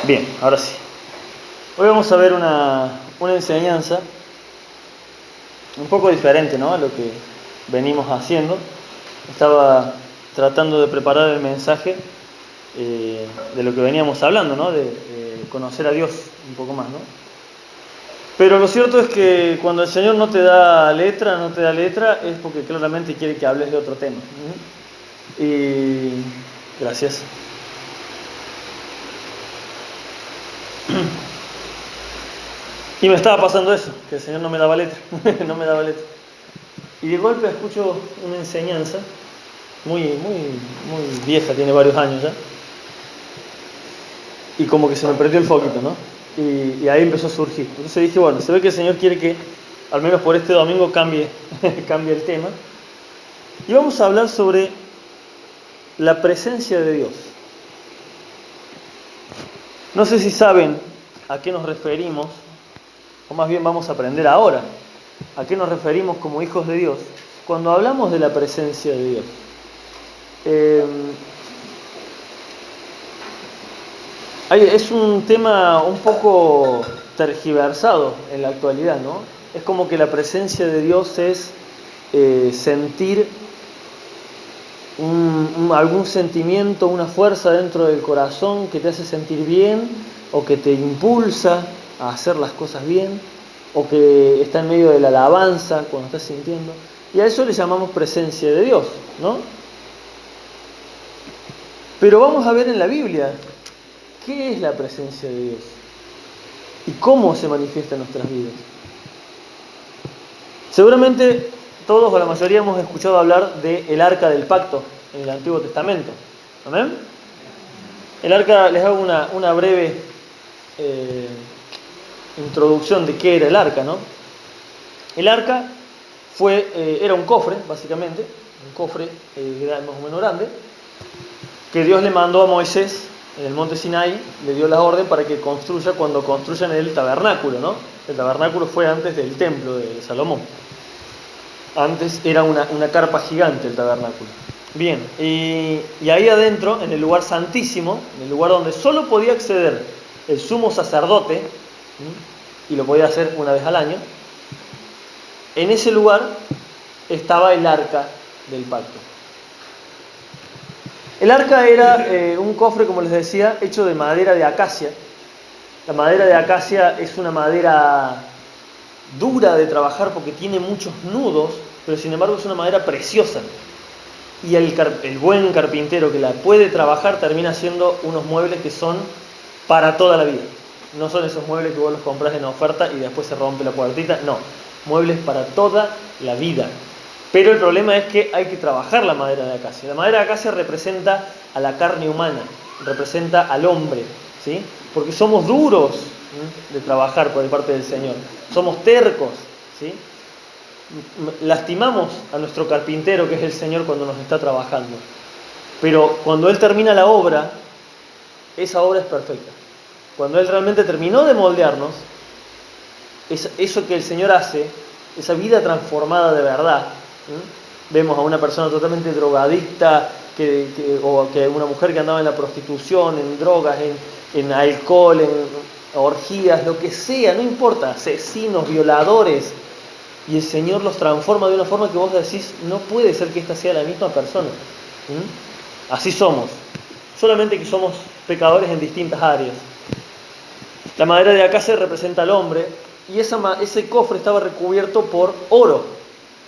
Bien, ahora sí. Hoy vamos a ver una enseñanza un poco diferente, ¿no?, a lo que venimos haciendo. Estaba tratando de preparar el mensaje de lo que veníamos hablando, ¿no?, de conocer a Dios un poco más, ¿no? Pero lo cierto es que cuando el Señor no te da letra, es porque claramente quiere que hables de otro tema. Y gracias. Y me estaba pasando eso, que el Señor no me daba letra, no me daba letra. Y de golpe escucho una enseñanza muy vieja, tiene varios años ya, y como que se me perdió el foquito, ¿no? Y ahí empezó a surgir. Entonces dije, bueno, se ve que el Señor quiere que, al menos por este domingo, cambie el tema. Y vamos a hablar sobre la presencia de Dios. No sé si saben a qué nos referimos, o más bien vamos a aprender ahora, a qué nos referimos como hijos de Dios, cuando hablamos de la presencia de Dios. Es un tema un poco tergiversado en la actualidad, ¿no? Es como que la presencia de Dios es sentir algún sentimiento, una fuerza dentro del corazón que te hace sentir bien, o que te impulsa a hacer las cosas bien, o que está en medio de la alabanza cuando estás sintiendo. Y a eso le llamamos presencia de Dios, ¿no? Pero vamos a ver en la Biblia qué es la presencia de Dios y cómo se manifiesta en nuestras vidas. Seguramente todos o la mayoría hemos escuchado hablar del Arca del Pacto en el Antiguo Testamento. ¿Amén? El arca, les hago una breve introducción de qué era el arca, ¿no? El arca era un cofre, básicamente, un cofre más o menos grande, que Dios le mandó a Moisés en el monte Sinaí, le dio la orden para que construya cuando construyan el tabernáculo, ¿no? El tabernáculo fue antes del templo de Salomón. Antes era una carpa gigante el tabernáculo. Bien, y ahí adentro, en el lugar santísimo, en el lugar donde solo podía acceder el sumo sacerdote, y lo podía hacer una vez al año, en ese lugar estaba el arca del pacto. El arca era un cofre, como les decía, hecho de madera de acacia. La madera de acacia es una madera dura de trabajar porque tiene muchos nudos, pero sin embargo es una madera preciosa. Y el buen carpintero que la puede trabajar termina haciendo unos muebles que son para toda la vida. No son esos muebles que vos los compras en oferta y después se rompe la puertita. No, muebles para toda la vida. Pero el problema es que hay que trabajar la madera de acacia. La madera de acacia representa a la carne humana, representa al hombre, ¿sí? Porque somos duros, ¿sí?, de trabajar por parte del Señor. Somos tercos, ¿sí? Lastimamos a nuestro carpintero, que es el Señor, cuando nos está trabajando. Pero cuando Él termina la obra, esa obra es perfecta. Cuando Él realmente terminó de moldearnos, eso que el Señor hace, esa vida transformada de verdad, vemos a una persona totalmente drogadicta, o que una mujer que andaba en la prostitución, en drogas, en alcohol, en orgías, lo que sea, no importa, asesinos, violadores, y el Señor los transforma de una forma que vos decís, no puede ser que esta sea la misma persona. Así somos, solamente que somos pecadores en distintas áreas. La madera de acacia representa al hombre, y ese cofre estaba recubierto por oro,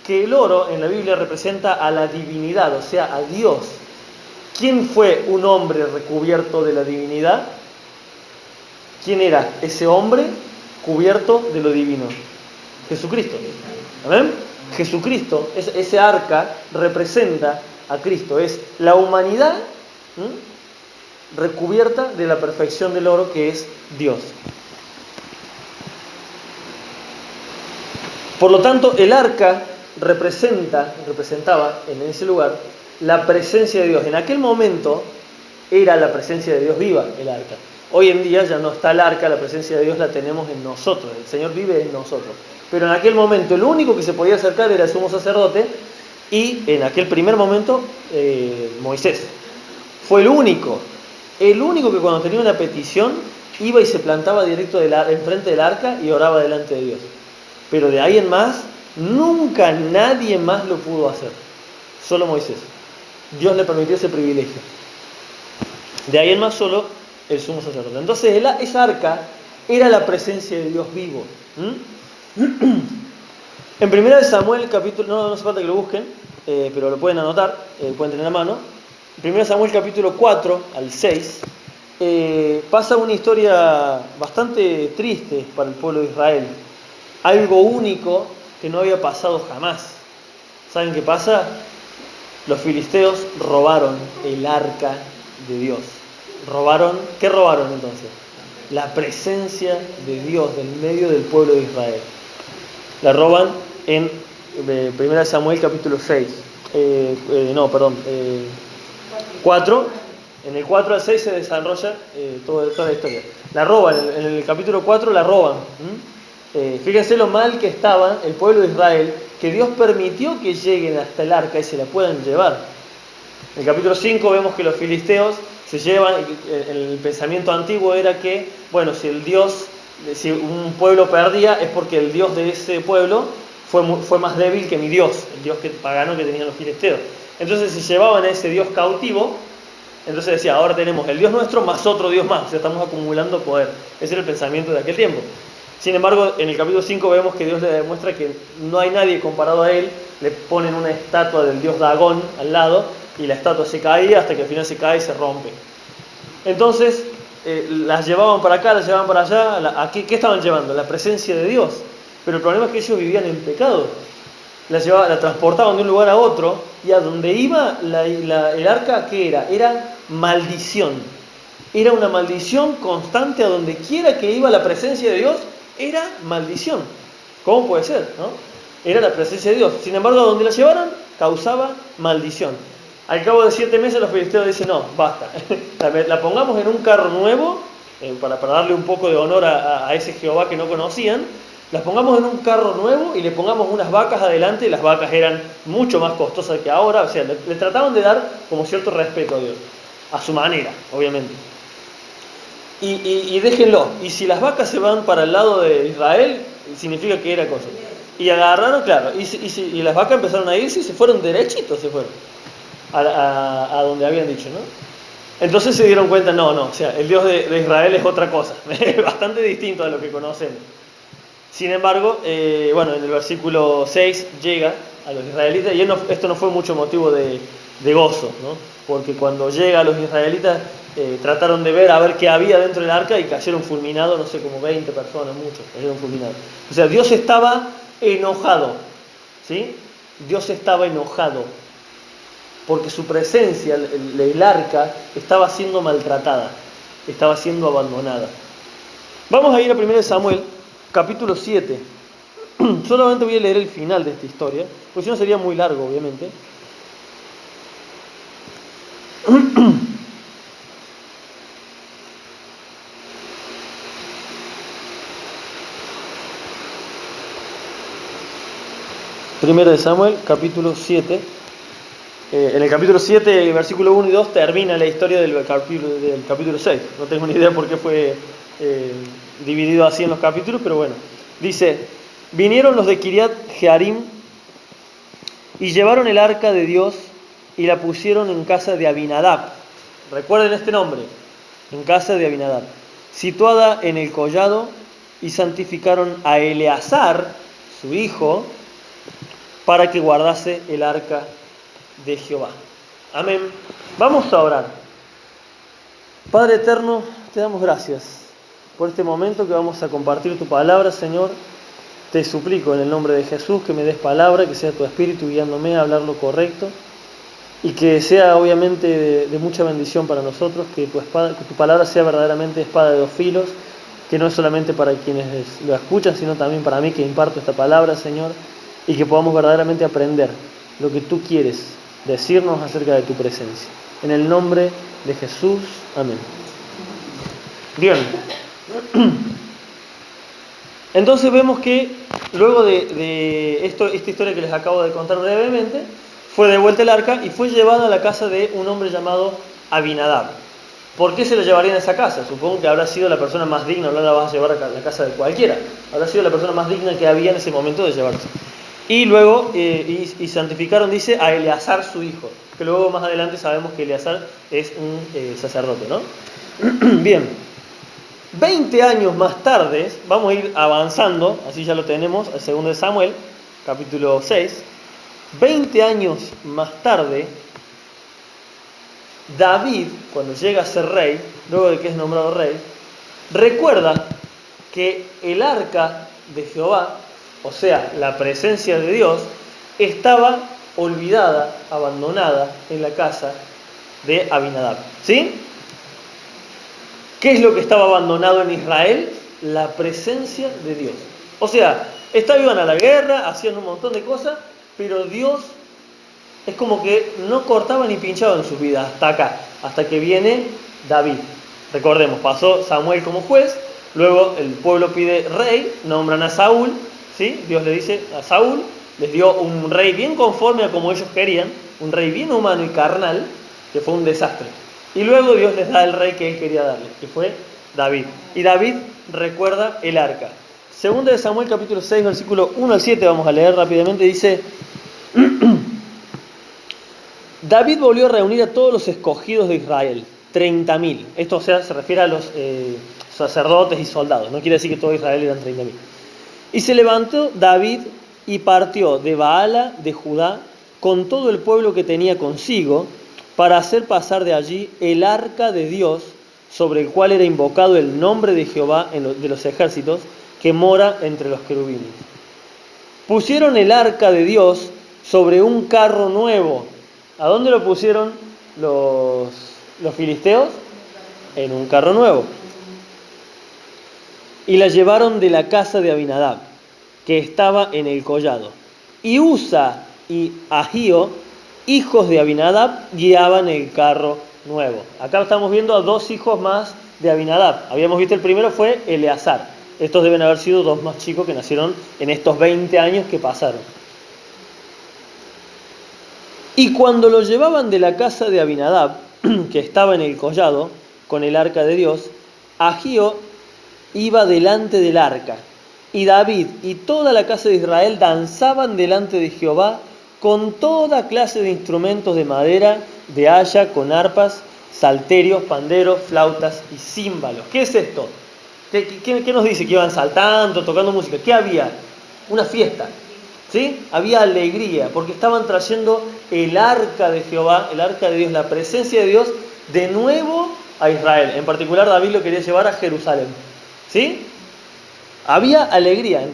que el oro en la Biblia representa a la divinidad, o sea, a Dios. ¿Quién fue un hombre recubierto de la divinidad? ¿Quién era ese hombre cubierto de lo divino? Jesucristo. ¿Amén? Jesucristo, ese arca representa a Cristo, es la humanidad recubierta de la perfección del oro, que es Dios. Por lo tanto, el arca representaba en ese lugar la presencia de Dios. En aquel momento era la presencia de Dios viva, el arca. Hoy en día ya no está el arca, la presencia de Dios la tenemos en nosotros, el Señor vive en nosotros. Pero en aquel momento el único que se podía acercar era el sumo sacerdote, y en aquel primer momento Moisés. Fue el único que cuando tenía una petición iba y se plantaba directo enfrente del arca y oraba delante de Dios. Pero de ahí en más, nunca nadie más lo pudo hacer. Solo Moisés. Dios le permitió ese privilegio. De ahí en más solo el sumo sacerdote. Entonces esa arca era la presencia de Dios vivo. En 1 Samuel capítulo, no hace falta que lo busquen, pero lo pueden anotar, pueden tener a mano. En 1 Samuel capítulo 4 al 6 pasa una historia bastante triste para el pueblo de Israel. Algo único que no había pasado jamás. ¿Saben qué pasa? Los filisteos robaron el arca de Dios. ¿Qué robaron entonces? La presencia de Dios del medio del pueblo de Israel. La roban en 1 Samuel capítulo 6. 4. En el 4 al 6 se desarrolla toda la historia. La roban, en el capítulo 4 la roban. Fíjense lo mal que estaba el pueblo de Israel, que Dios permitió que lleguen hasta el arca y se la puedan llevar. En el capítulo 5 vemos que los filisteos se llevan, el pensamiento antiguo era que, bueno, si un pueblo perdía es porque el Dios de ese pueblo fue más débil que mi Dios, el Dios pagano que tenían los filisteos. Entonces se llevaban a ese Dios cautivo, entonces decía, ahora tenemos el Dios nuestro más otro Dios más, o sea, estamos acumulando poder. Ese era el pensamiento de aquel tiempo. Sin embargo, en el capítulo 5 vemos que Dios le demuestra que no hay nadie comparado a él, le ponen una estatua del dios Dagón al lado, y la estatua se caía hasta que al final se cae y se rompe. Entonces, las llevaban para acá, las llevaban para allá. ¿Qué estaban llevando? La presencia de Dios. Pero el problema es que ellos vivían en pecado. La transportaban de un lugar a otro, y a donde iba el arca, ¿qué era? Era maldición. Era una maldición constante. A donde quiera que iba la presencia de Dios, era maldición. ¿Cómo puede ser, no? Era la presencia de Dios. Sin embargo, a donde la llevaran, causaba maldición. Al cabo de 7 meses los filisteos dicen, no, basta, la pongamos en un carro nuevo, para darle un poco de honor a ese Jehová que no conocían, las pongamos en un carro nuevo y le pongamos unas vacas adelante, y las vacas eran mucho más costosas que ahora, o sea, le trataban de dar como cierto respeto a Dios, a su manera, obviamente. Y déjenlo, y si las vacas se van para el lado de Israel, significa que era cosa. Y agarraron, claro, y las vacas empezaron a irse y se fueron derechitos, se fueron a donde habían dicho, ¿no? Entonces se dieron cuenta, no, o sea, el Dios de Israel es otra cosa, es bastante distinto a lo que conocemos. Sin embargo, en el versículo 6 llega a los israelitas, y esto no fue mucho motivo de gozo, ¿no? Porque cuando llega a los israelitas, trataron de ver qué había dentro del arca, y cayeron fulminados, no sé, como 20 personas, muchos, cayeron fulminados. O sea, Dios estaba enojado, ¿sí? Dios estaba enojado, porque su presencia, el arca, estaba siendo maltratada, estaba siendo abandonada. Vamos a ir a 1 Samuel, capítulo 7. Solamente voy a leer el final de esta historia, porque si no sería muy largo, obviamente. Primero de Samuel, capítulo 7. En el capítulo 7, versículo 1 y 2, termina la historia del capítulo 6. No tengo ni idea por qué fue dividido así en los capítulos, pero bueno. Dice, vinieron los de Kiriat Jearim y llevaron el arca de Dios y la pusieron en casa de Abinadab. Recuerden este nombre, en casa de Abinadab, situada en el collado, y santificaron a Eleazar, su hijo, para que guardase el arca de Jehová. Amén. Vamos a orar. Padre eterno, te damos gracias por este momento que vamos a compartir tu palabra, Señor. Te suplico en el nombre de Jesús que me des palabra, que sea tu Espíritu guiándome a hablar lo correcto, y que sea obviamente de mucha bendición para nosotros, que tu palabra sea verdaderamente espada de 2 filos, que no es solamente para quienes lo escuchan, sino también para mí que imparto esta palabra, Señor, y que podamos verdaderamente aprender lo que tú quieres decirnos acerca de tu presencia. En el nombre de Jesús, amén. Bien. Entonces vemos que luego de esta historia que les acabo de contar brevemente, fue devuelta el arca y fue llevada a la casa de un hombre llamado Abinadab. ¿Por qué se lo llevarían a esa casa? Supongo que habrá sido la persona más digna, no la vas a llevar a la casa de cualquiera. Habrá sido la persona más digna que había en ese momento de llevarse. Y luego, y santificaron, dice, a Eleazar su hijo, que luego más adelante sabemos que Eleazar es un sacerdote, ¿no? Bien, 20 años más tarde, vamos a ir avanzando, así ya lo tenemos, el 2 de Samuel, capítulo 6. 20 años más tarde, David, cuando llega a ser rey, luego de que es nombrado rey, recuerda que el arca de Jehová, o sea, la presencia de Dios, estaba olvidada, abandonada en la casa de Abinadab. ¿Sí? ¿Qué es lo que estaba abandonado en Israel? La presencia de Dios. O sea, iban a la guerra, hacían un montón de cosas, pero Dios es como que no cortaba ni pinchaba en su vida hasta acá, hasta que viene David. Recordemos, pasó Samuel como juez, luego el pueblo pide rey, nombran a Saúl, ¿sí? Dios le dice a Saúl, les dio un rey bien conforme a como ellos querían, un rey bien humano y carnal, que fue un desastre. Y luego Dios les da el rey que él quería darle, que fue David. Y David recuerda el arca. Segunda de Samuel capítulo 6, versículo 1 al 7, vamos a leer rápidamente, dice... David volvió a reunir a todos los escogidos de Israel, 30.000. Esto, o sea, se refiere a los sacerdotes y soldados. No quiere decir que todo Israel eran 30.000. Y se levantó David y partió de Baala, de Judá, con todo el pueblo que tenía consigo, para hacer pasar de allí el arca de Dios, sobre el cual era invocado el nombre de Jehová de los ejércitos, que mora entre los querubines. Pusieron el arca de Dios sobre un carro nuevo. ¿A dónde lo pusieron los filisteos? En un carro nuevo. Y la llevaron de la casa de Abinadab, que estaba en el collado. Y Usa y Ahío, hijos de Abinadab, guiaban el carro nuevo. Acá estamos viendo a dos hijos más de Abinadab. Habíamos visto el primero fue Eleazar. Estos deben haber sido dos más chicos que nacieron en estos 20 años que pasaron. Y cuando lo llevaban de la casa de Abinadab, que estaba en el collado, con el arca de Dios, Ahío iba delante del arca, y David y toda la casa de Israel danzaban delante de Jehová con toda clase de instrumentos de madera, de haya, con arpas, salterios, panderos, flautas y címbalos. ¿Qué es esto? ¿Qué nos dice? Que iban saltando, tocando música. ¿Qué había? Una fiesta. ¿Sí? Había alegría, porque estaban trayendo el arca de Jehová, el arca de Dios, la presencia de Dios, de nuevo a Israel. En particular, David lo quería llevar a Jerusalén. ¿Sí? Había alegría.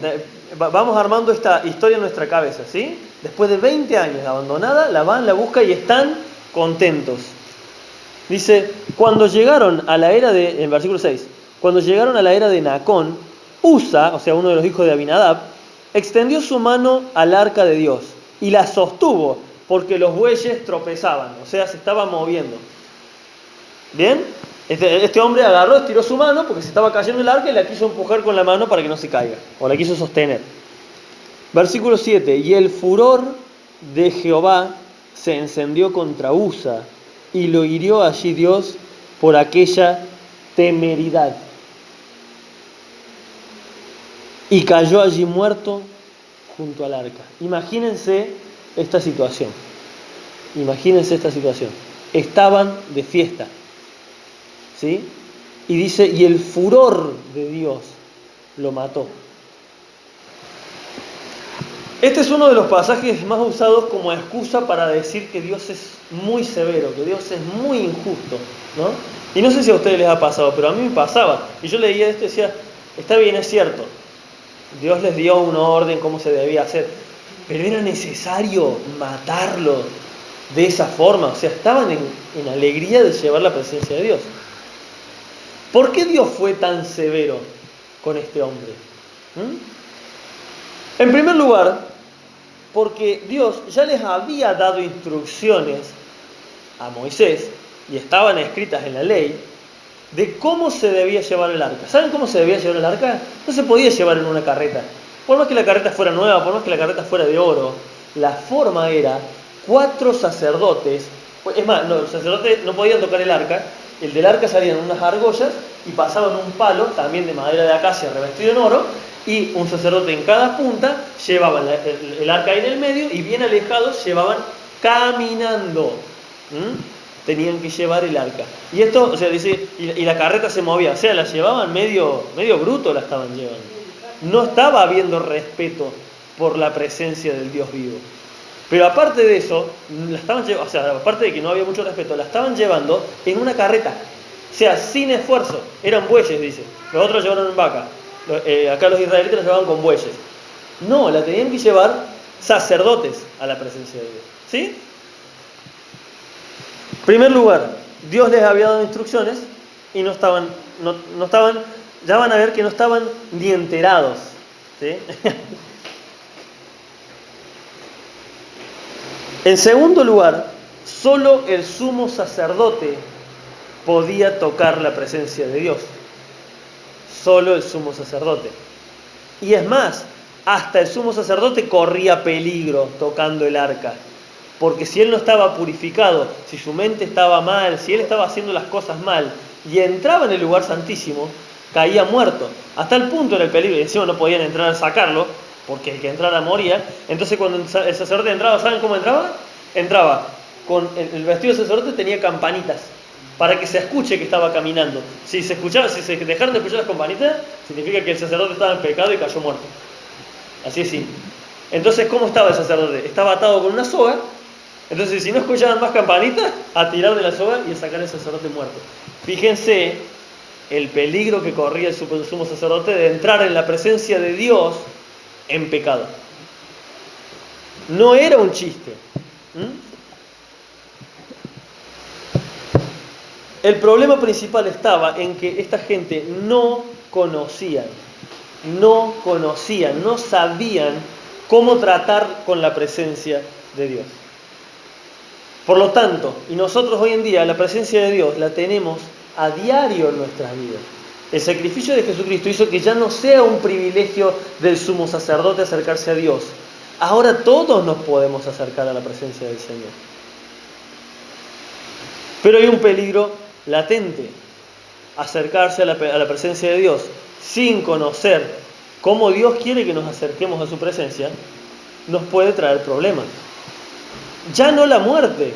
Vamos armando esta historia en nuestra cabeza, ¿sí? Después de 20 años de abandonada, la van, la buscan y están contentos. Dice, cuando llegaron a la era de, en versículo 6, cuando llegaron a la era de Nacón, Usa, o sea, uno de los hijos de Abinadab, extendió su mano al arca de Dios y la sostuvo porque los bueyes tropezaban, o sea, se estaban moviendo. ¿Bien? Este hombre agarró, estiró su mano porque se estaba cayendo el arca y la quiso empujar con la mano para que no se caiga, o la quiso sostener. Versículo 7, y el furor de Jehová se encendió contra Usa y lo hirió allí Dios por aquella temeridad. Y cayó allí muerto junto al arca. Imagínense esta situación. Imagínense esta situación. Estaban de fiesta. ¿Sí? Y dice, y el furor de Dios lo mató. Este es uno de los pasajes más usados como excusa para decir que Dios es muy severo, que Dios es muy injusto, ¿no? Y no sé si a ustedes les ha pasado, pero a mí me pasaba. Y yo leía esto y decía, está bien, es cierto. Dios les dio un orden, cómo se debía hacer, pero era necesario matarlo de esa forma. O sea, estaban en alegría de llevar la presencia de Dios. ¿Por qué Dios fue tan severo con este hombre? En primer lugar, porque Dios ya les había dado instrucciones a Moisés, y estaban escritas en la ley, de cómo se debía llevar el arca. ¿Saben cómo se debía llevar el arca? No se podía llevar en una carreta. Por más que la carreta fuera nueva, por más que la carreta fuera de oro, la forma era 4 sacerdotes. Es más, los sacerdotes no podían tocar el arca, El del arca salían unas argollas y pasaban un palo, también de madera de acacia revestido en oro, y un sacerdote en cada punta llevaban el arca ahí en el medio y bien alejados llevaban caminando. Tenían que llevar el arca. Y esto, o sea, dice, y la carreta se movía, o sea, la llevaban medio bruto, la estaban llevando. No estaba habiendo respeto por la presencia del Dios vivo. Pero aparte de eso, la estaban llevando, o sea, aparte de que no había mucho respeto, la estaban llevando en una carreta. O sea, sin esfuerzo. Eran bueyes, dice. Los otros llevaron en vaca. Acá los israelitas la llevaban con bueyes. No, la tenían que llevar sacerdotes a la presencia de Dios. ¿Sí? En primer lugar, Dios les había dado instrucciones y no estaban, ya van a ver que no estaban ni enterados. ¿Sí? En segundo lugar, solo el sumo sacerdote podía tocar la presencia de Dios. Solo el sumo sacerdote. Y es más, hasta el sumo sacerdote corría peligro tocando el arca. Porque si él no estaba purificado, si su mente estaba mal, si él estaba haciendo las cosas mal y entraba en el lugar santísimo, caía muerto. Hasta el punto era el peligro, y encima no podían entrar a sacarlo, porque el que entrara moría. Entonces cuando el sacerdote entraba, ¿saben cómo entraba? Entraba con el vestido de sacerdote, tenía campanitas para que se escuche que estaba caminando. Si se dejaron de escuchar las campanitas, significa que el sacerdote estaba en pecado y cayó muerto. Así es simple. Entonces, ¿cómo estaba el sacerdote? Estaba atado con una soga. Entonces, si no escuchaban más campanitas, a tirar de la soga y a sacar al sacerdote muerto. Fíjense el peligro que corría el sumo sacerdote de entrar en la presencia de Dios en pecado. No era un chiste. El problema principal estaba en que esta gente no conocían, no sabían cómo tratar con la presencia de Dios. Por lo tanto, y nosotros hoy en día la presencia de Dios la tenemos a diario en nuestras vidas. El sacrificio de Jesucristo hizo que ya no sea un privilegio del sumo sacerdote acercarse a Dios. Ahora todos nos podemos acercar a la presencia del Señor. Pero hay un peligro latente. Acercarse a la presencia de Dios sin conocer cómo Dios quiere que nos acerquemos a su presencia nos puede traer problemas. Ya no la muerte,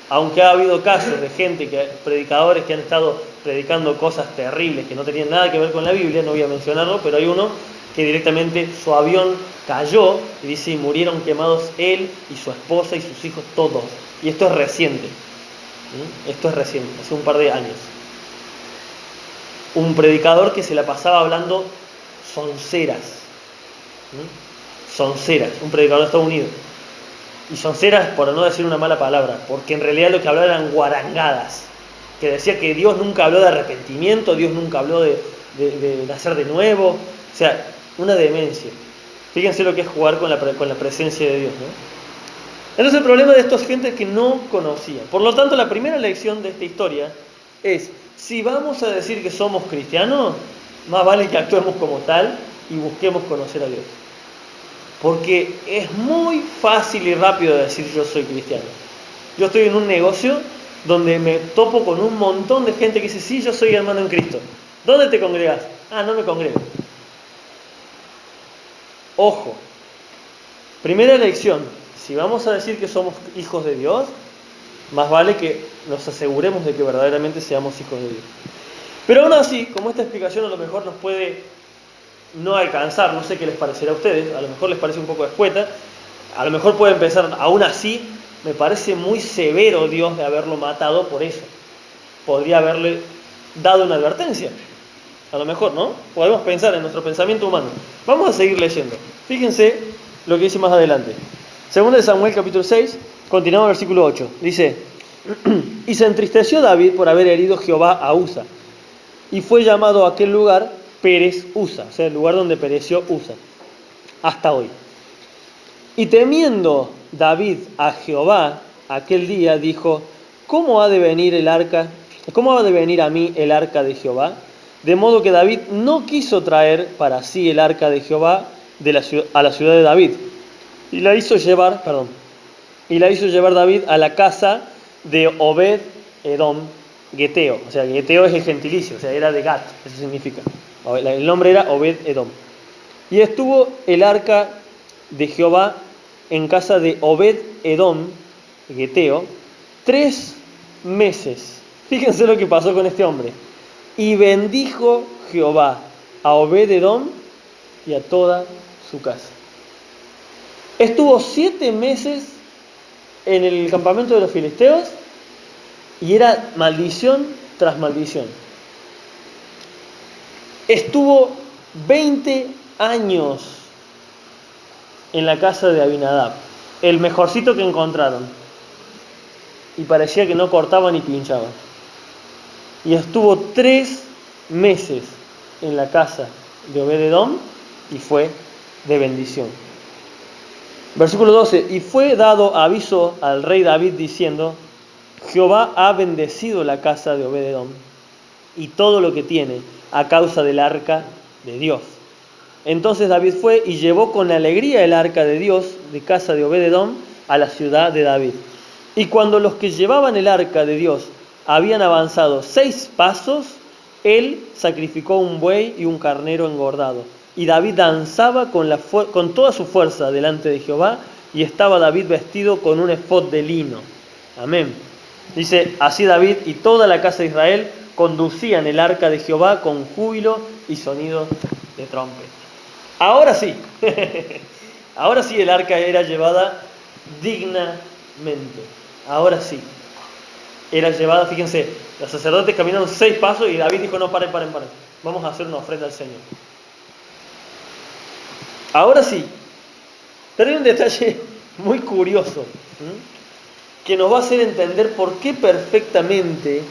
aunque ha habido casos de gente, predicadores que han estado predicando cosas terribles que no tenían nada que ver con la Biblia, no voy a mencionarlo, pero hay uno que directamente su avión cayó y dice, y murieron quemados él y su esposa y sus hijos, todos. Y esto es reciente. Esto es reciente, hace un par de años. Un predicador que se la pasaba hablando sonceras. Sonceras, un predicador de Estados Unidos. Y sonceras, por no decir una mala palabra, porque en realidad lo que hablaba eran guarangadas. Que decía que Dios nunca habló de arrepentimiento, Dios nunca habló de nacer de nuevo. O sea, una demencia. Fíjense lo que es jugar con la presencia de Dios, ¿no? Entonces el problema de estos gente es que no conocían. Por lo tanto, la primera lección de esta historia es, si vamos a decir que somos cristianos, más vale que actuemos como tal y busquemos conocer a Dios. Porque es muy fácil y rápido decir yo soy cristiano. Yo estoy en un negocio donde me topo con un montón de gente que dice, sí, yo soy hermano en Cristo. ¿Dónde te congregas? Ah, no me congrego. Ojo. Primera lección. Si vamos a decir que somos hijos de Dios, más vale que nos aseguremos de que verdaderamente seamos hijos de Dios. Pero aún así, como esta explicación a lo mejor nos puede no alcanzar, no sé qué les parecerá a ustedes, a lo mejor les parece un poco escueta, a lo mejor pueden pensar, aún así, me parece muy severo Dios de haberlo matado por eso. Podría haberle dado una advertencia. A lo mejor, ¿no? Podemos pensar en nuestro pensamiento humano. Vamos a seguir leyendo. Fíjense lo que dice más adelante. Segunda de Samuel capítulo 6, continuamos el versículo 8. Dice, y se entristeció David por haber herido Jehová a Usa, y fue llamado a aquel lugar Pérez Usa, o sea, el lugar donde pereció Usa, hasta hoy. Y temiendo David a Jehová aquel día, dijo, ¿cómo ha de venir a mí el arca de Jehová? De modo que David no quiso traer para sí el arca de Jehová a la ciudad de David. Y la hizo llevar David a la casa de Obed Edom, Geteo. O sea, Geteo es el gentilicio, o sea, era de Gat, eso significa. El nombre era Obed Edom. Y estuvo el arca de Jehová en casa de Obed Edom, Geteo, 3 meses. Fíjense lo que pasó con este hombre. Y bendijo Jehová a Obed Edom y a toda su casa. Estuvo 7 meses en el campamento de los filisteos y era maldición tras maldición. Estuvo 20 años en la casa de Abinadab, el mejorcito que encontraron, y parecía que no cortaba ni pinchaba. Y estuvo 3 meses en la casa de Obed-Edom y fue de bendición. Versículo 12: y fue dado aviso al rey David diciendo: Jehová ha bendecido la casa de Obed-Edom y todo lo que tiene a causa del arca de Dios. Entonces David fue y llevó con alegría el arca de Dios de casa de Obed-Edom a la ciudad de David. Y cuando los que llevaban el arca de Dios habían avanzado 6 pasos, él sacrificó un buey y un carnero engordado. Y David danzaba con toda su fuerza delante de Jehová, y estaba David vestido con un efod de lino. Amén. Dice, así David y toda la casa de Israel conducían el arca de Jehová con júbilo y sonido de trompeta. Ahora sí, ahora sí el arca era llevada dignamente. Ahora sí, era llevada, fíjense, los sacerdotes caminaron 6 pasos y David dijo: no, paren. Vamos a hacer una ofrenda al Señor. Ahora sí, pero hay un detalle muy curioso, que nos va a hacer entender por qué perfectamente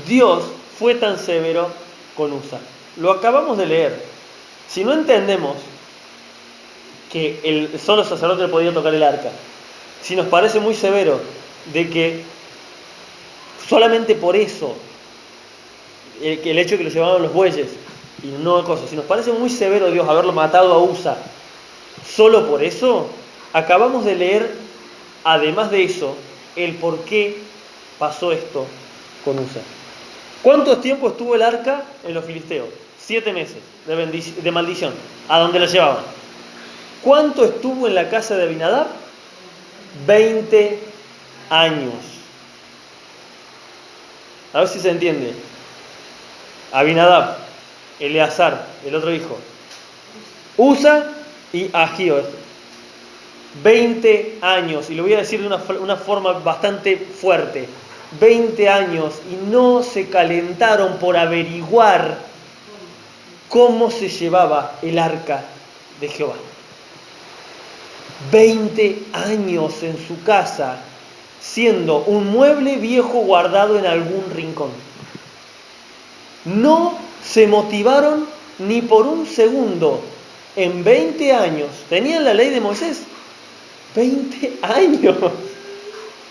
Dios fue tan severo con Usa. Lo acabamos de leer. Si no entendemos que solo el sacerdote podía tocar el arca, si nos parece muy severo de que solamente por eso, que el hecho de que lo llevaban los bueyes y no cosas, si nos parece muy severo Dios haberlo matado a Usa, solo por eso, acabamos de leer, además de eso, el por qué pasó esto con Usa. ¿Cuánto tiempo estuvo el arca en los filisteos? 7 meses de maldición, a donde la llevaban. ¿Cuánto estuvo en la casa de Abinadab? 20 años. A ver si se entiende. Abinadab, Eleazar, el otro hijo, Usa y Ahío. 20 años, y lo voy a decir de una forma bastante fuerte. 20 años y no se calentaron por averiguar cómo se llevaba el arca de Jehová. 20 años en su casa, siendo un mueble viejo guardado en algún rincón. No se motivaron ni por un segundo. En 20 años, tenían la ley de Moisés. 20 años.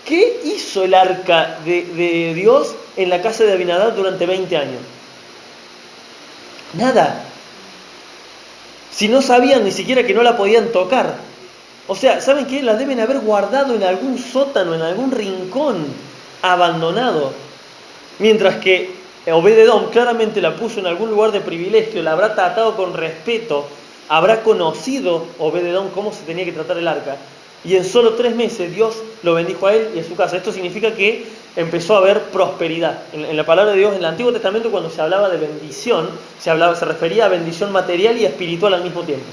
¿Qué hizo el arca de Dios en la casa de Abinadab durante 20 años? Nada. Si no sabían ni siquiera que no la podían tocar. O sea, ¿saben qué? La deben haber guardado en algún sótano, en algún rincón abandonado. Mientras que Obed-Edom claramente la puso en algún lugar de privilegio, la habrá tratado con respeto, habrá conocido Obed-Edom cómo se tenía que tratar el arca. Y en solo 3 meses Dios lo bendijo a él y a su casa. Esto significa que empezó a haber prosperidad. En la palabra de Dios, en el Antiguo Testamento, cuando se hablaba de bendición, se refería a bendición material y espiritual al mismo tiempo.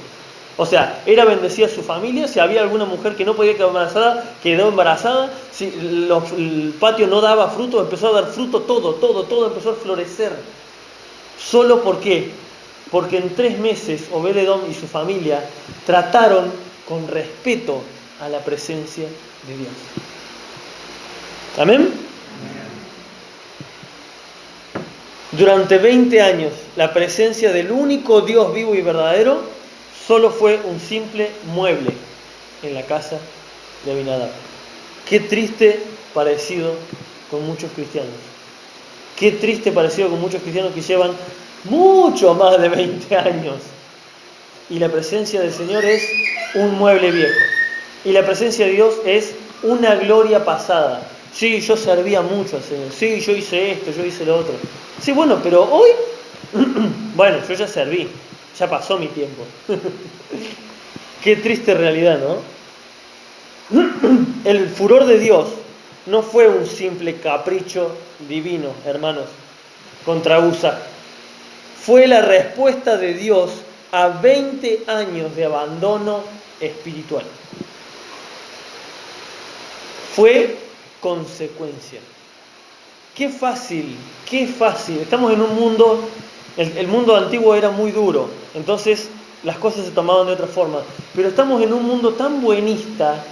O sea, era bendecida su familia. Si había alguna mujer que no podía quedar embarazada, quedó embarazada. Si el patio no daba fruto, empezó a dar fruto, todo empezó a florecer. ¿Solo por qué? Porque en 3 meses Obed-Edom y su familia trataron con respeto a la presencia de Dios. ¿Amén? Durante 20 años, la presencia del único Dios vivo y verdadero solo fue un simple mueble en la casa de Abinadab. Qué triste parecido con muchos cristianos. Qué triste parecido con muchos cristianos que llevan mucho más de 20 años. Y la presencia del Señor es un mueble viejo. Y la presencia de Dios es una gloria pasada. Sí, yo servía mucho al Señor. Sí, yo hice esto, yo hice lo otro. Sí, bueno, pero hoy, bueno, yo ya serví. Ya pasó mi tiempo. Qué triste realidad, ¿no? El furor de Dios no fue un simple capricho divino, hermanos, contra Usa. Fue la respuesta de Dios a 20 años de abandono espiritual. Fue consecuencia. Qué fácil, qué fácil. Estamos en un mundo, el mundo antiguo era muy duro, entonces las cosas se tomaban de otra forma. Pero estamos en un mundo tan buenista,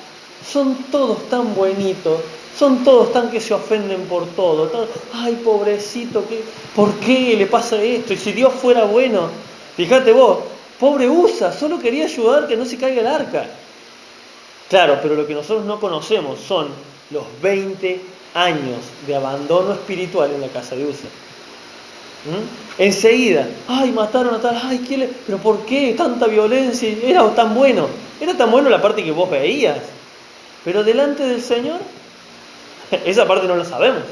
son todos tan buenitos, son todos tan que se ofenden por todo. Ay, pobrecito, ¿por qué le pasa esto? Y si Dios fuera bueno, fíjate vos, pobre Usa, solo quería ayudar que no se caiga el arca. Claro, pero lo que nosotros no conocemos son los 20 años de abandono espiritual en la casa de Usa. Enseguida, ay, mataron a tal, ay, pero ¿por qué tanta violencia? Era tan bueno la parte que vos veías, pero delante del Señor, esa parte no la sabemos.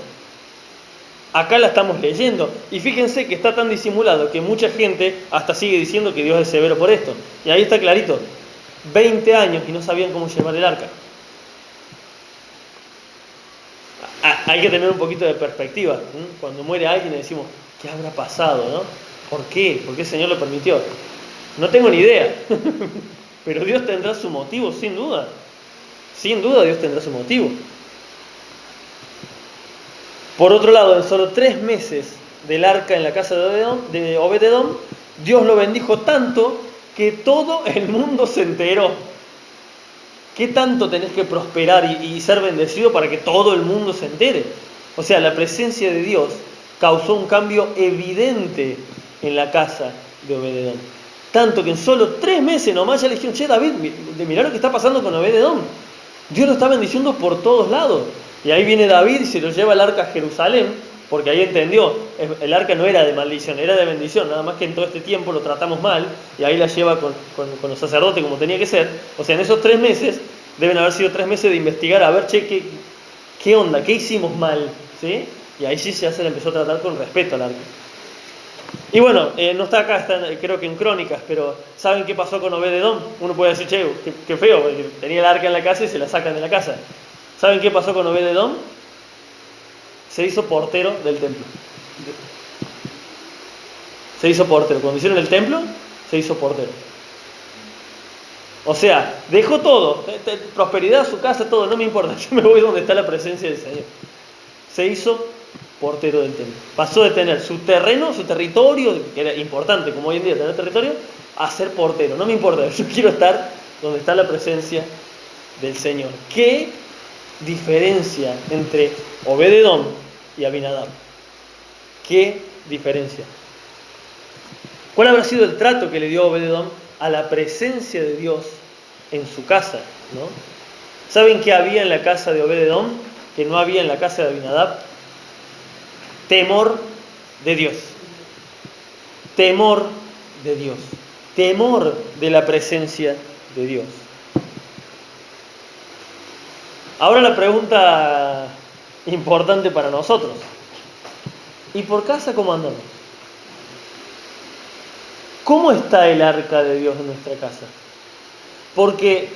Acá la estamos leyendo, y fíjense que está tan disimulado que mucha gente hasta sigue diciendo que Dios es severo por esto. Y ahí está clarito, 20 años y no sabían cómo llevar el arca. Hay que tener un poquito de perspectiva. Cuando muere alguien decimos, ¿qué habrá pasado? ¿No? ¿Por qué? ¿Por qué el Señor lo permitió? No tengo ni idea. Pero Dios tendrá su motivo, sin duda. Sin duda Dios tendrá su motivo. Por otro lado, en solo 3 meses del arca en la casa de Obed-Edom, Dios lo bendijo tanto que todo el mundo se enteró. ¿Qué tanto tenés que prosperar y ser bendecido para que todo el mundo se entere? O sea, la presencia de Dios causó un cambio evidente en la casa de Obed-Edom. Tanto que en solo 3 meses nomás ya le dijeron, che, David, mirá lo que está pasando con Obed-Edom. Dios lo está bendiciendo por todos lados. Y ahí viene David y se lo lleva el arca a Jerusalén, porque ahí entendió, el arca no era de maldición, era de bendición, nada más que en todo este tiempo lo tratamos mal, y ahí la lleva con los sacerdotes como tenía que ser. O sea, en esos 3 meses, deben haber sido 3 meses de investigar, a ver, che, ¿qué onda? ¿Qué hicimos mal? ¿Sí? Y ahí sí ya se le empezó a tratar con respeto al arca. Y bueno, no está acá, está creo que en Crónicas, pero ¿saben qué pasó con Obed-Edom? Uno puede decir, che, qué feo, porque tenía el arca en la casa y se la sacan de la casa. ¿Saben qué pasó con Obed-Edom? Se hizo portero del templo. Se hizo portero. Cuando hicieron el templo, se hizo portero. O sea, dejó todo, prosperidad, su casa, todo, no me importa, yo me voy donde está la presencia del Señor. Se hizo portero del templo. Pasó de tener su terreno, su territorio, que era importante como hoy en día tener territorio, a ser portero. No me importa, yo quiero estar donde está la presencia del Señor. ¿Qué diferencia entre Obed-Edom y Abinadab? ¿Qué diferencia? ¿Cuál habrá sido el trato que le dio Obed-Edom a la presencia de Dios en su casa? ¿No? ¿Saben qué había en la casa de Obed-Edom que no había en la casa de Abinadab? Temor de Dios. Temor de Dios. Temor de la presencia de Dios. Ahora la pregunta importante para nosotros. ¿Y por casa cómo andamos? ¿Cómo está el arca de Dios en nuestra casa? Porque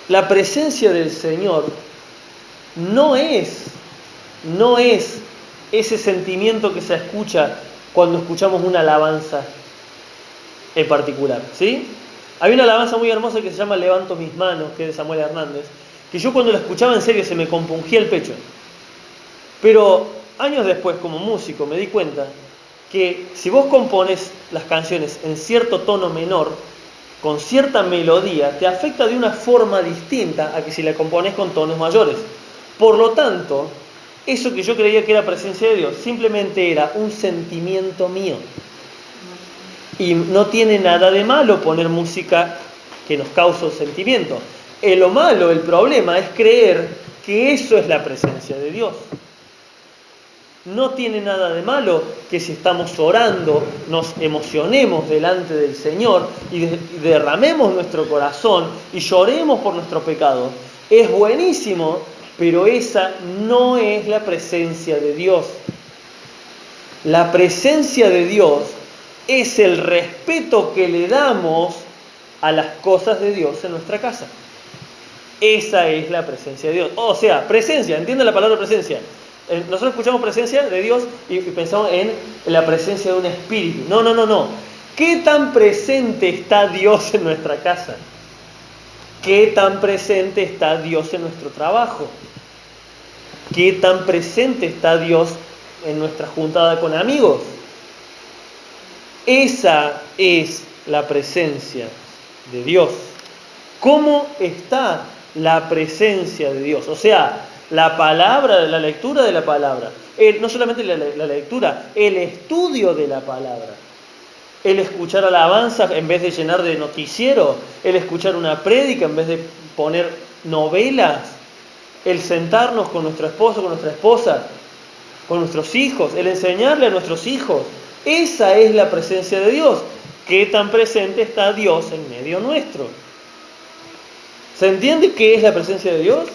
la presencia del Señor no es ese sentimiento que se escucha cuando escuchamos una alabanza en particular, ¿sí? Hay una alabanza muy hermosa que se llama Levanto mis manos, que es de Samuel Hernández, que yo cuando la escuchaba en serio se me compungía el pecho. Pero años después, como músico, me di cuenta que si vos compones las canciones en cierto tono menor, con cierta melodía, te afecta de una forma distinta a que si la compones con tonos mayores. Por lo tanto, eso que yo creía que era presencia de Dios, simplemente era un sentimiento mío. Y no tiene nada de malo poner música que nos causa un sentimiento. Lo malo, el problema, es creer que eso es la presencia de Dios. No tiene nada de malo que si estamos orando nos emocionemos delante del Señor y derramemos nuestro corazón y lloremos por nuestro pecado. Es buenísimo pero esa no es la presencia de Dios. La presencia de Dios es el respeto que le damos a las cosas de Dios en nuestra casa. Esa es la presencia de Dios. O sea, presencia, entiende la palabra presencia. Nosotros escuchamos presencia de Dios y pensamos en la presencia de un espíritu. No. ¿Qué tan presente está Dios en nuestra casa? ¿Qué tan presente está Dios en nuestro trabajo? ¿Qué tan presente está Dios en nuestra juntada con amigos? Esa es la presencia de Dios. ¿Cómo está la presencia de Dios? O sea, la palabra, la lectura de la palabra, no solamente la lectura, el estudio de la palabra, el escuchar alabanza en vez de llenar de noticiero, el escuchar una prédica en vez de poner novelas, el sentarnos con nuestro esposo, con nuestra esposa, con nuestros hijos, el enseñarle a nuestros hijos. Esa es la presencia de Dios. ¿Qué tan presente está Dios en medio nuestro? ¿Se entiende qué es la presencia de Dios?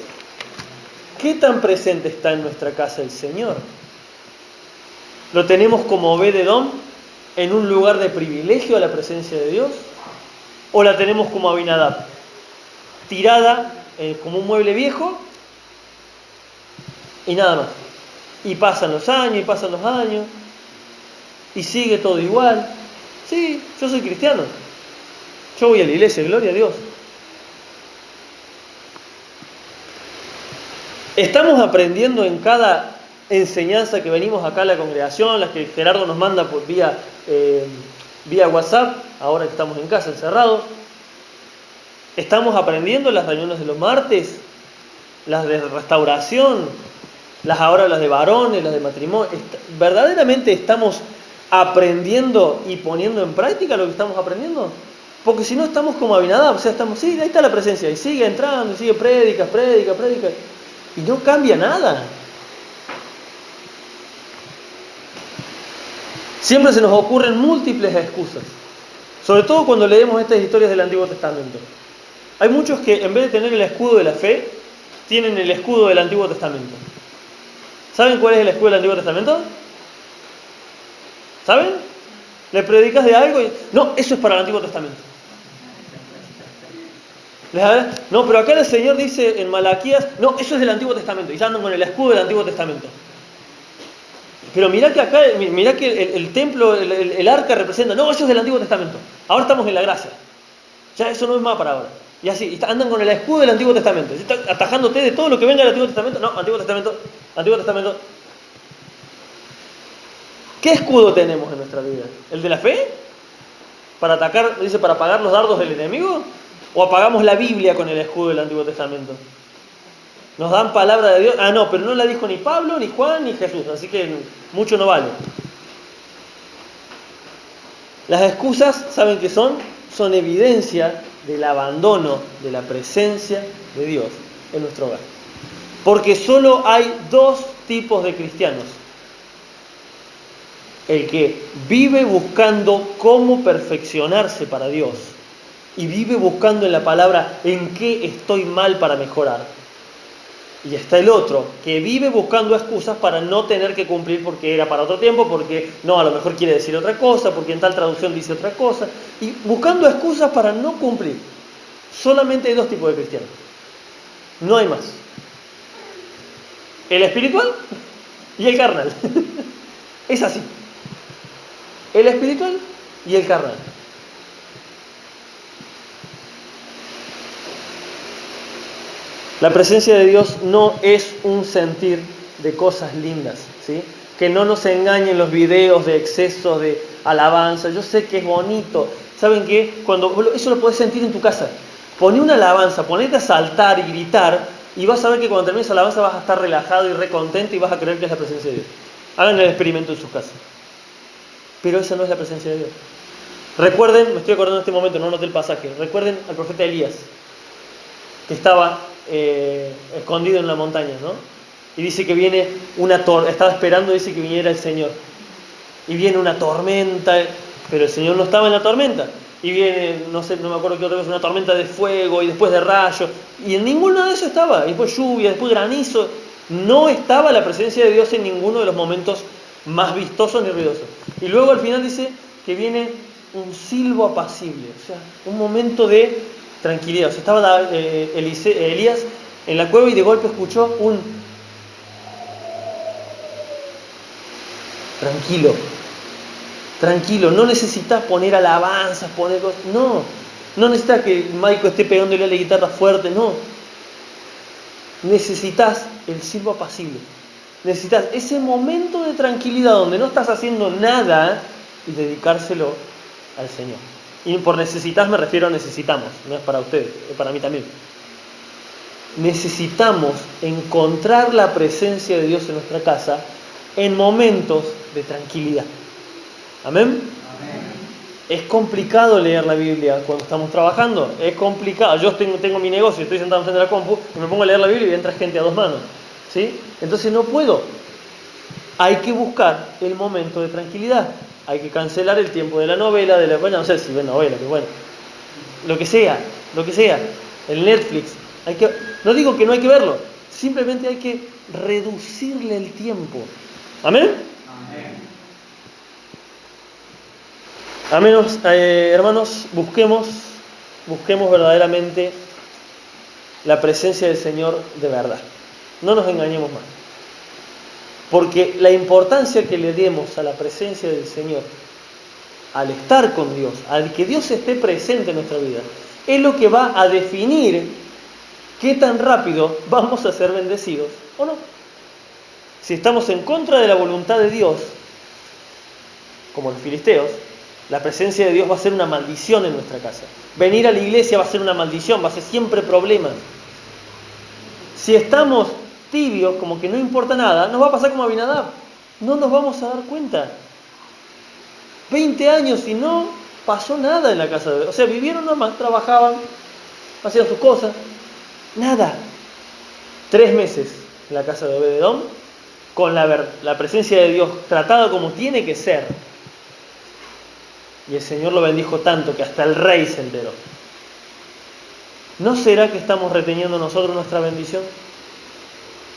¿Qué tan presente está en nuestra casa el Señor? ¿Lo tenemos como Obed-Edom en un lugar de privilegio a la presencia de Dios? ¿O la tenemos como Abinadab, tirada como un mueble viejo y nada más? Y pasan los años, y sigue todo igual. Sí, yo soy cristiano. Yo voy a la iglesia, gloria a Dios. Estamos aprendiendo en cada enseñanza que venimos acá a la congregación, las que Gerardo nos manda por vía WhatsApp, ahora que estamos en casa encerrados. Estamos aprendiendo las reuniones de los martes, las de restauración, ahora las de varones, las de matrimonio. ¿Verdaderamente estamos aprendiendo y poniendo en práctica lo que estamos aprendiendo? Porque si no estamos como Abinadab, o sea, sí, ahí está la presencia, y sigue entrando, y sigue prédica, y no cambia nada. Siempre se nos ocurren múltiples excusas, sobre todo cuando leemos estas historias del Antiguo Testamento. Hay muchos que en vez de tener el escudo de la fe, tienen el escudo del Antiguo Testamento. ¿Saben cuál es el escudo del Antiguo Testamento? ¿Saben? Le predicas de algo y... No, eso es para el Antiguo Testamento. No, pero acá el Señor dice en Malaquías, no, eso es del Antiguo Testamento, y ya andan con el escudo del Antiguo Testamento. Pero mirá que acá, mirá que el templo, el arca representa, no, eso es del Antiguo Testamento. Ahora estamos en la gracia. Ya eso no es más para ahora. Y así, andan con el escudo del Antiguo Testamento. Están atajándote de todo lo que venga del Antiguo Testamento. No, Antiguo Testamento. ¿Qué escudo tenemos en nuestra vida? ¿El de la fe? ¿Para atacar, dice, para apagar los dardos del enemigo? ¿O apagamos la Biblia con el escudo del Antiguo Testamento? Nos dan palabra de Dios. Ah, no, pero no la dijo ni Pablo, ni Juan, ni Jesús. Así que mucho no vale. Las excusas, ¿saben qué son? Son evidencia del abandono de la presencia de Dios en nuestro hogar. Porque solo hay dos tipos de cristianos. El que vive buscando cómo perfeccionarse para Dios y vive buscando en la palabra en qué estoy mal para mejorar. Y está el otro, que vive buscando excusas para no tener que cumplir porque era para otro tiempo, porque no, a lo mejor quiere decir otra cosa, porque en tal traducción dice otra cosa, y buscando excusas para no cumplir. Solamente hay dos tipos de cristianos. No hay más. El espiritual y el carnal. Es así. El espiritual y el carnal. La presencia de Dios no es un sentir de cosas lindas, ¿sí? Que no nos engañen los videos de excesos de alabanza. Yo sé que es bonito. ¿Saben qué? Eso lo podés sentir en tu casa. Poné una alabanza, ponete a saltar y gritar, y vas a ver que cuando termines la alabanza vas a estar relajado y recontento y vas a creer que es la presencia de Dios. Hagan el experimento en sus casas. Pero esa no es la presencia de Dios. Recuerden, me estoy acordando en este momento, no noté el pasaje, recuerden al profeta Elías, que estaba escondido en la montaña, ¿no? Y dice que viene estaba esperando, dice que viniera el Señor. Y viene una tormenta, pero el Señor no estaba en la tormenta. y viene, no sé, no me acuerdo qué otra vez, una tormenta de fuego y después de rayos, y en ninguno de eso estaba, y después lluvia, después granizo. No estaba la presencia de Dios en ninguno de los momentos más vistosos ni ruidosos. Y luego al final dice que viene un silbo apacible, o sea, un momento de tranquilidad. O sea, estaba Elías en la cueva y de golpe escuchó un tranquilo, tranquilo. No necesitas poner alabanzas, poner cosas, no necesitas que Michael esté pegándole a la guitarra fuerte, no. Necesitas el silbo apacible. Necesitas ese momento de tranquilidad donde no estás haciendo nada y dedicárselo al Señor. Y por necesitas me refiero a necesitamos, no es para ustedes, es para mí también. Necesitamos encontrar la presencia de Dios en nuestra casa en momentos de tranquilidad. ¿Amén? Amén. Es complicado leer la Biblia cuando estamos trabajando, es complicado. Yo tengo mi negocio, estoy sentado frente a la compu y me pongo a leer la Biblia y entra gente a dos manos, ¿sí? Entonces no puedo. Hay que buscar el momento de tranquilidad. Hay que cancelar el tiempo de la novela, bueno, no sé si ven novela, pero bueno, lo que sea, el Netflix. No digo que no hay que verlo, simplemente hay que reducirle el tiempo. ¿Amén? Amén. Hermanos, busquemos verdaderamente la presencia del Señor de verdad. No nos engañemos más. Porque la importancia que le demos a la presencia del Señor, al estar con Dios, al que Dios esté presente en nuestra vida, es lo que va a definir qué tan rápido vamos a ser bendecidos o no. Si estamos en contra de la voluntad de Dios, como los filisteos, la presencia de Dios va a ser una maldición en nuestra casa. Venir a la iglesia va a ser una maldición, va a ser siempre problemas. Si estamos tibios, como que no importa nada, nos va a pasar como a Abinadab. No nos vamos a dar cuenta. 20 años y no pasó nada en la casa de Obed. O sea, vivieron nomás, trabajaban, hacían sus cosas. Nada. 3 meses en la casa de Obed-Edom, con la presencia de Dios tratada como tiene que ser. Y el Señor lo bendijo tanto que hasta el rey se enteró. ¿No será que estamos reteniendo nosotros nuestra bendición?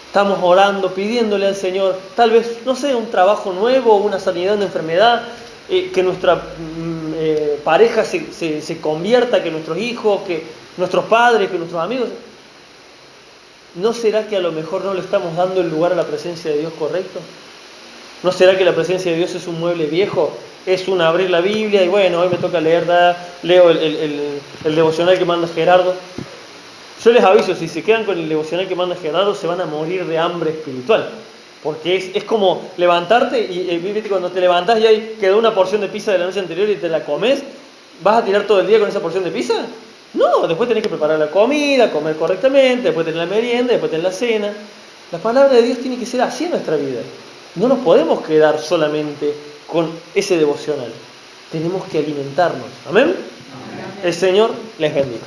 Estamos orando, pidiéndole al Señor, tal vez, no sé, un trabajo nuevo, una sanidad de una enfermedad, que nuestra pareja se convierta, que nuestros hijos, que nuestros padres, que nuestros amigos. ¿No será que a lo mejor no le estamos dando el lugar a la presencia de Dios correcto? ¿No será que la presencia de Dios es un mueble viejo? Es un abrir la Biblia y bueno, hoy me toca leer, leo el devocional que manda Gerardo. Yo les aviso, si se quedan con el devocional que manda Gerardo, se van a morir de hambre espiritual. Porque es como levantarte y cuando te levantás y ahí quedó una porción de pizza de la noche anterior y te la comes, ¿vas a tirar todo el día con esa porción de pizza? No, después tenés que preparar la comida, comer correctamente, después tener la merienda, después tener la cena. La palabra de Dios tiene que ser así en nuestra vida. No nos podemos quedar solamente con ese devocional. Tenemos que alimentarnos. ¿Amén? Amén. El Señor les bendiga.